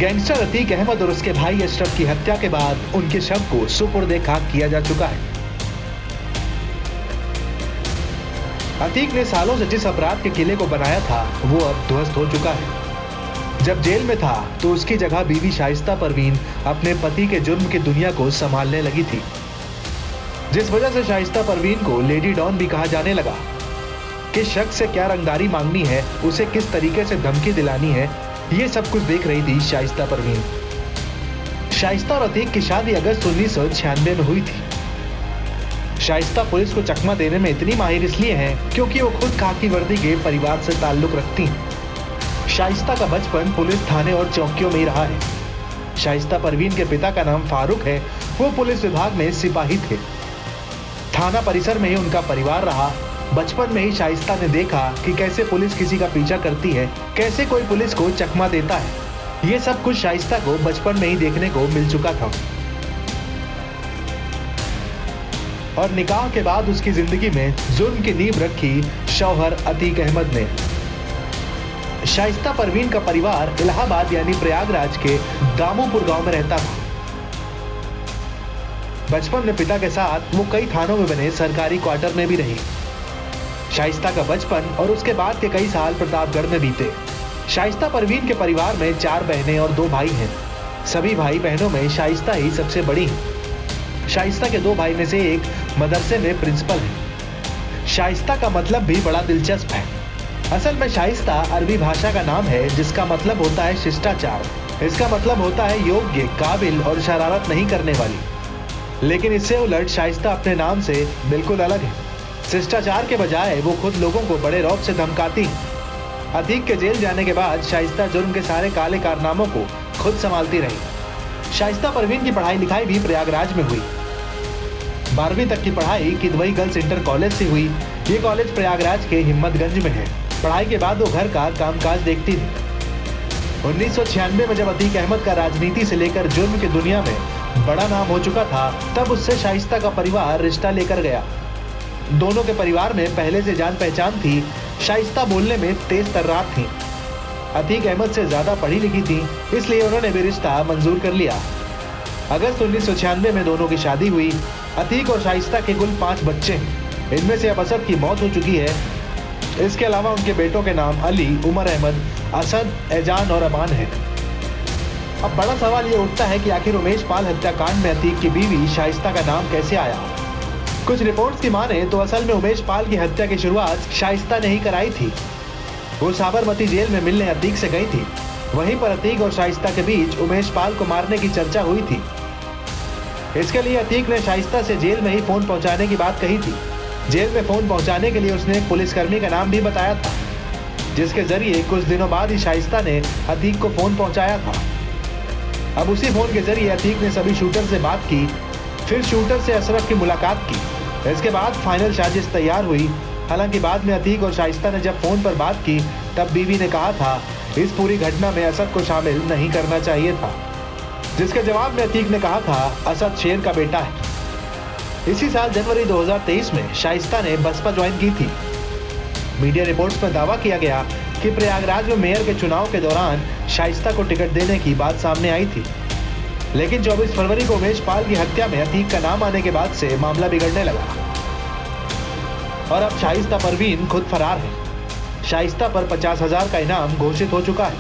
Gangster Atiq Ahmad और उसके भाई अशरफ की हत्या के बाद उनके शव को सुपुर्द खाक किया जा चुका है। अतीक ने सालों से जिस अपराध के किले को बनाया था वो अब ध्वस्त हो चुका है। जब जेल में था तो उसकी जगह बीवी शाइस्ता परवीन अपने पति के जुर्म की दुनिया को संभालने लगी थी, जिस वजह से शाइस्ता परवीन को लेडी डॉन भी कहा जाने लगा। किस शख्स से क्या रंगदारी मांगनी है, उसे किस तरीके से धमकी दिलानी है, ये सब कुछ देख रही थी शाइस्ता परवीन। शाइस्ता और अतीक की शादी अगस्त 1996 में हुई थी। शाइस्ता पुलिस को चकमा देने में इतनी माहिर इसलिए है क्योंकि वो खुद खाकी वर्दी के परिवार से ताल्लुक रखती हैं। शाइस्ता का बचपन पुलिस थाने और चौकियों में ही रहा है। शाइस्ता परवीन के पिता का नाम फारूक है, वो पुलिस विभाग में सिपाही थे। थाना परिसर में ही उनका परिवार रहा। बचपन में ही शाइस्ता ने देखा कि कैसे पुलिस किसी का पीछा करती है, कैसे कोई पुलिस को चकमा देता है। ये सब कुछ शाइस्ता को बचपन में ही देखने को मिल चुका था। और निकाह के बाद उसकी जिंदगी में जुर्म की नींव रखी शौहर अतीक अहमद ने। शाइस्ता परवीन का परिवार इलाहाबाद यानी प्रयागराज के दामोपुर गांव में रहता था। बचपन में पिता के साथ वो कई थानों में बने सरकारी क्वार्टर में भी रही। शाइस्ता का बचपन और उसके बाद के कई साल प्रतापगढ़ में बीते। शाइस्ता परवीन के परिवार में 4 बहनें और 2 भाई हैं। सभी भाई बहनों में शाइस्ता ही सबसे बड़ी है। शाइस्ता के 2 भाई में से एक मदरसे में प्रिंसिपल है। शाइस्ता का मतलब भी बड़ा दिलचस्प है। असल में शाइस्ता अरबी भाषा का नाम है जिसका मतलब होता है शिष्टाचार। इसका मतलब होता है योग्य, काबिल और शरारत नहीं करने वाली। लेकिन इससे उलट शाइस्ता अपने नाम से बिल्कुल अलग है। शिष्टाचार के बजाय वो खुद लोगों को बड़े रौब से धमकाती। अतीक के जेल जाने के बाद शाइस्ता जुर्म के सारे काले कारनामों को खुद संभालती रही। शाइस्ता परवीन की पढ़ाई लिखाई भी प्रयागराज में हुई। 12वीं तक की पढ़ाई किदवई गर्ल्स इंटर कॉलेज से हुई। ये कॉलेज प्रयागराज के हिम्मतगंज में है। पढ़ाई के बाद वो घर का कामकाज देखती थी। 1996 में जब अतीक अहमद का राजनीति से लेकर जुर्म की दुनिया में बड़ा नाम हो चुका था, तब उससे शाइस्ता का परिवार रिश्ता लेकर गया। दोनों के परिवार में पहले से जान पहचान थी। शाइस्ता बोलने में तेज तर्रार थी। अतीक अहमद से ज्यादा पढ़ी लिखी थी, इसलिए उन्होंने भी रिश्ता मंजूर कर लिया। अगस्त 1996 में दोनों की शादी हुई। अतीक और शाइस्ता के कुल 5 बच्चे हैं। इनमें से अब असद की मौत हो चुकी है। इसके अलावा उनके बेटों के नाम अली, उमर अहमद, असद, एजान और अमान है। अब बड़ा सवाल ये उठता है कि आखिर उमेश पाल हत्याकांड में अतीक की बीवी शाइस्ता का नाम कैसे आया। कुछ रिपोर्ट्स की माने तो असल में उमेश पाल की हत्या की शुरुआत शाइस्ता ने ही कराई थी। वो साबरमती जेल में मिलने अतीक से गई थी। वहीं पर अतीक और शाइस्ता के बीच उमेश पाल को मारने की चर्चा हुई थी। इसके लिए अतीक ने शाइस्ता से जेल में ही फोन पहुंचाने की बात कही थी। जेल में फोन पहुंचाने के लिए उसने एक पुलिसकर्मी का नाम भी बताया था, जिसके जरिए कुछ दिनों बाद ही शाइस्ता ने अतीक को फोन पहुंचाया था। अब उसी फोन के जरिए अतीक ने सभी शूटर से बात की, फिर शूटर से अशरफ की मुलाकात की। इसके बाद फाइनल साजिश तैयार हुई। हालांकि बाद में अतीक और शाइस्ता ने जब फोन पर बात की तब बीवी ने कहा था इस पूरी घटना में असद को शामिल नहीं करना चाहिए था, जिसके जवाब में अतीक ने कहा था असद शेर का बेटा है। इसी साल जनवरी 2023 में शाइस्ता ने बसपा ज्वाइन की थी। मीडिया रिपोर्ट्स में दावा किया गया कि प्रयागराज में मेयर के चुनाव के दौरान शाइस्ता को टिकट देने की बात सामने आई थी। लेकिन 24 फरवरी को उमेश पाल की हत्या में अतीक का नाम आने के बाद से मामला बिगड़ने लगा और अब शाइस्ता परवीन खुद फरार है। शाइस्ता पर 50,000 का इनाम घोषित हो चुका है।